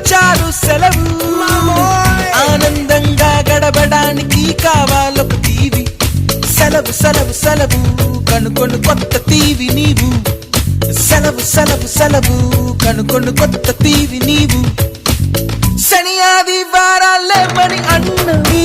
చాలు సెలవు ఆనందంగా గడపడానికి కావాలొక టీవీ సెలవు సెలవు సెలవు కనుకొను కొత్త టీవీ నీవు సెలవు సెలవు సెలవు కనుకొను కొత్త టీవీ నీవు శని ఆదివారాలే మని అన్నవి